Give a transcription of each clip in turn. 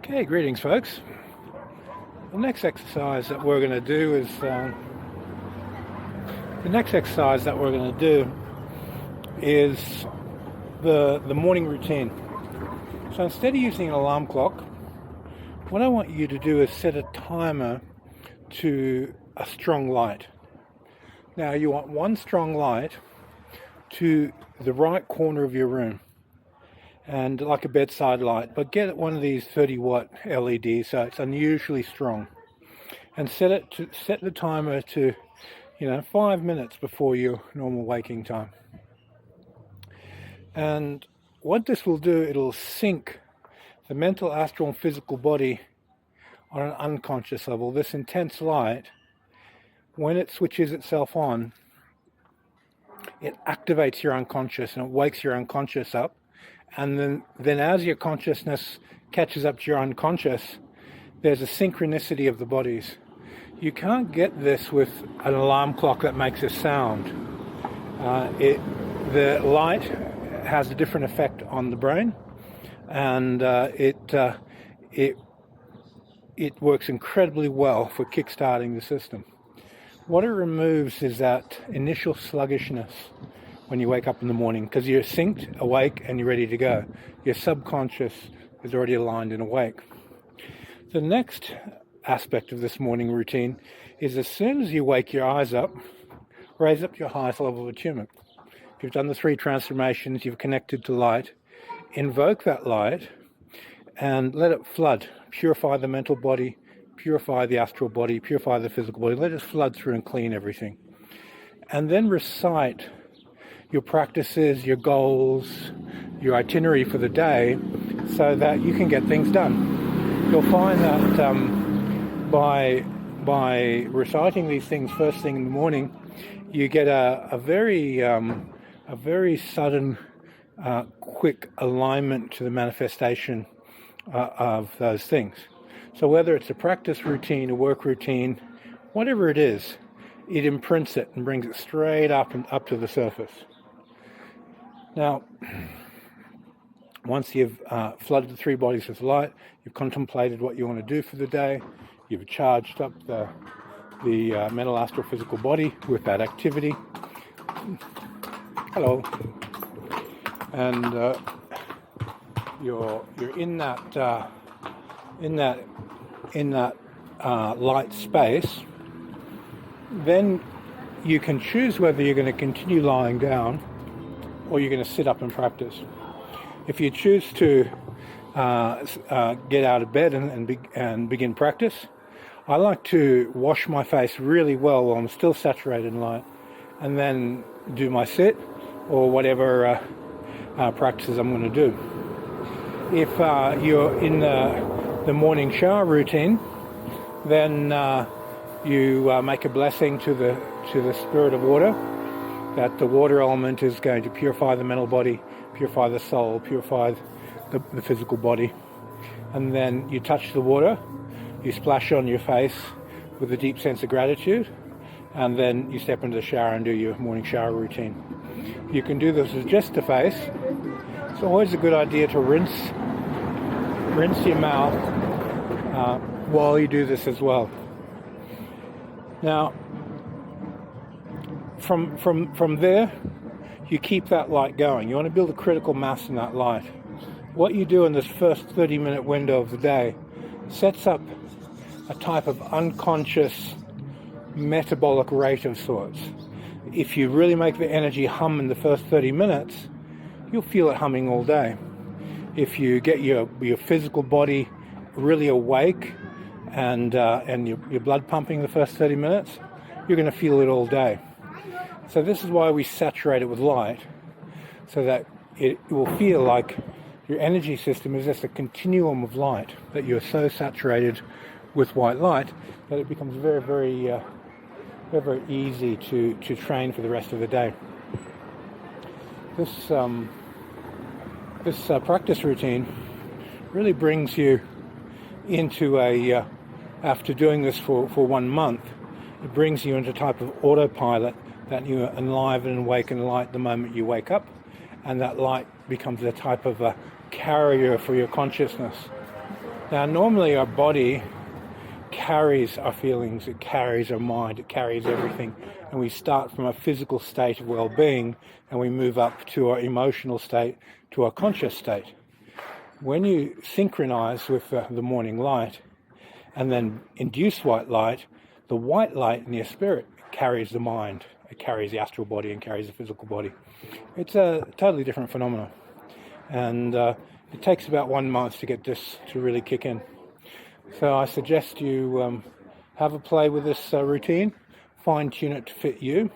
Okay, greetings folks. The next exercise that we're going to do is the morning routine. So instead of using an alarm clock, what I want you to do is set a timer to a strong light. Now you want one strong light to the right corner of your room, and like a bedside light, but get one of these 30-watt LEDs so it's unusually strong, and set the timer to 5 minutes before your normal waking time. And what this will do, it'll sync the mental, astral and physical body on an unconscious level. This intense light, when it switches itself on, it activates your unconscious and it wakes your unconscious up. And then as your consciousness catches up to your unconscious, there's a synchronicity of the bodies. You can't get this with an alarm clock that makes a sound. The light has a different effect on the brain, and it works incredibly well for kickstarting the system. What it removes is that initial sluggishness when you wake up in the morning, because you're synced, awake, and you're ready to go. Your subconscious is already aligned and awake. The next aspect of this morning routine is, as soon as you wake your eyes up, raise up your highest level of attunement. If you've done the 3 transformations, you've connected to light, invoke that light and let it flood, purify the mental body, purify the astral body, purify the physical body, let it flood through and clean everything. And then recite your practices, your goals, your itinerary for the day, so that you can get things done. You'll find that by reciting these things first thing in the morning, you get a very sudden, quick alignment to the manifestation of those things. So whether it's a practice routine, a work routine, whatever it is, it imprints it and brings it straight up to the surface. Now, once you've flooded the 3 bodies with light, you've contemplated what you want to do for the day, you've charged up the mental, astral, physical body with that activity. Hello. And you're in that light space. Then you can choose whether you're going to continue lying down or you're going to sit up and practice. If you choose to get out of bed and begin practice, I like to wash my face really well while I'm still saturated in light, and then do my sit or whatever practices I'm going to do. If you're in the morning shower routine, then you make a blessing to the spirit of water, that the water element is going to purify the mental body, purify the soul, purify the physical body. And then you touch the water, you splash on your face with a deep sense of gratitude, and then you step into the shower and do your morning shower routine. You can do this with just the face. It's always a good idea to rinse your mouth while you do this as well. Now, from there, you keep that light going. You want to build a critical mass in that light. What you do in this first 30-minute window of the day sets up a type of unconscious metabolic rate of sorts. If you really make the energy hum in the first 30 minutes, you'll feel it humming all day. If you get your physical body really awake and your blood pumping the first 30 minutes, you're going to feel it all day. So this is why we saturate it with light, so that it will feel like your energy system is just a continuum of light, that you're so saturated with white light that it becomes very, very, very easy to train for the rest of the day. This practice routine really brings you into after doing this for 1 month, it brings you into a type of autopilot that you enliven and awaken light the moment you wake up, and that light becomes a type of a carrier for your consciousness. Now, normally our body carries our feelings, it carries our mind, it carries everything, and we start from a physical state of well-being and we move up to our emotional state, to our conscious state. When you synchronize with the morning light and then induce white light, the white light in your spirit carries the mind, it carries the astral body and carries the physical body. It's a totally different phenomenon, and it takes about 1 month to get this to really kick in. So I suggest you have a play with this routine, fine-tune it to fit you.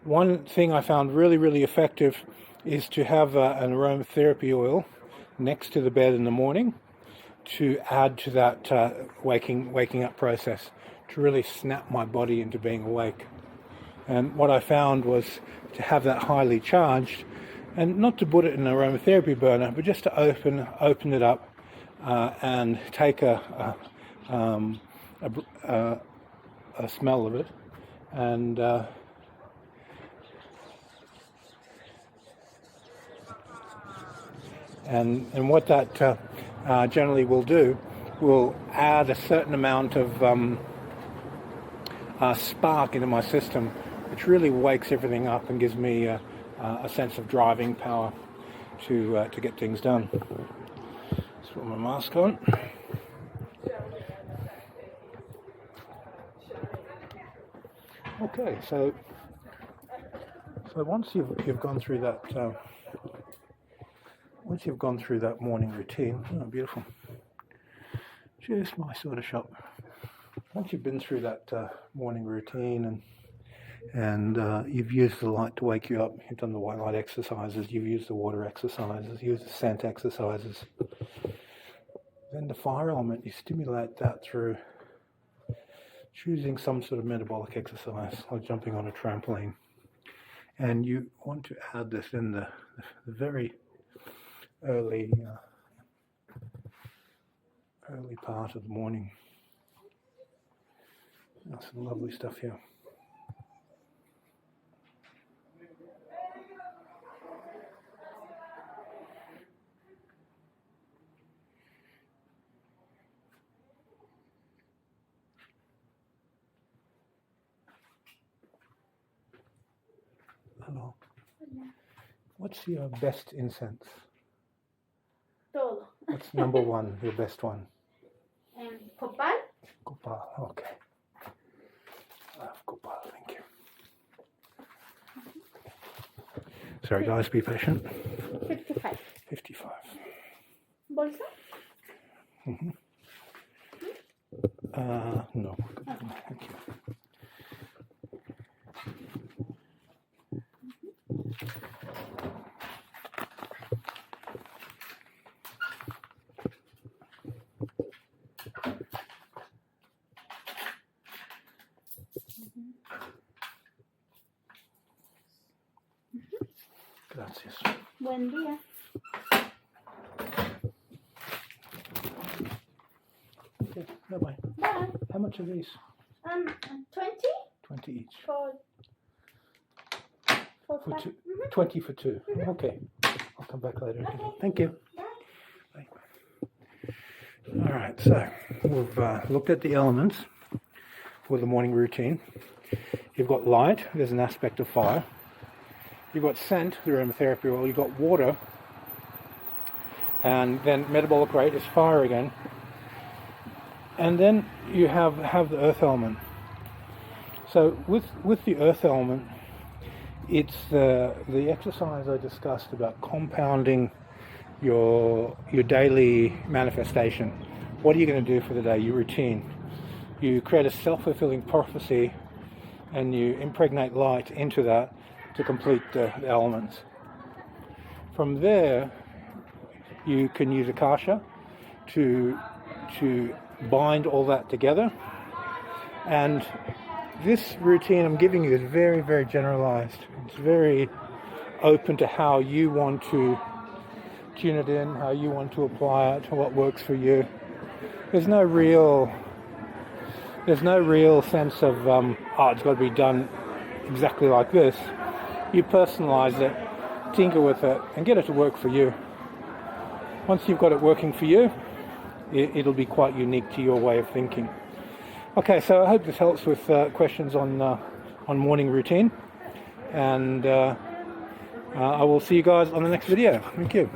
One thing I found really, really effective is to have an aromatherapy oil next to the bed in the morning to add to that waking up process, to really snap my body into being awake. And what I found was to have that highly charged, and not to put it in an aromatherapy burner, but just to open it up and take a smell of it, and what that generally will do will add a certain amount of spark into my system, which really wakes everything up and gives me a sense of driving power to get things done. Let's put my mask on. Okay, so once you've gone through that morning routine, oh, beautiful, just my sort of shop. Once you've been through that morning routine and you've used the light to wake you up, you've done the white light exercises, you've used the water exercises, you've used the scent exercises, then the fire element, you stimulate that through choosing some sort of metabolic exercise, like jumping on a trampoline. And you want to add this in the very early part of the morning. That's some lovely stuff here. Hello. What's your best incense? Todo. What's number one, your best one? Copal. Copal, okay. Copal, thank you. Sorry guys, be patient. 55. 55. Bolsa? Mm-hmm. No. Thank you. Gracias. Buen día. Okay, bye-bye. Bye. How much are these? 20 20 each. for For five. two, 20 for two. Okay. I'll come back later. Okay. Thank you. Bye. Bye. All right, so we've looked at the elements for the morning routine. You've got light, there's an aspect of fire. You've got scent, the aromatherapy oil. You've got water. And then metabolic rate is fire again. And then you have the earth element. So with the earth element, it's the exercise I discussed about compounding your daily manifestation. What are you going to do for the day? Your routine. You create a self-fulfilling prophecy, and you impregnate light into that to complete the elements. From there, you can use Akasha to bind all that together. And this routine I'm giving you is very, very generalized. It's very open to how you want to tune it in, how you want to apply it, what works for you. There's no real sense of, it's got to be done exactly like this. You personalize it, tinker with it, and get it to work for you. Once you've got it working for you, it'll be quite unique to your way of thinking. Okay, so I hope this helps with questions on morning routine, and I will see you guys on the next video. Thank you.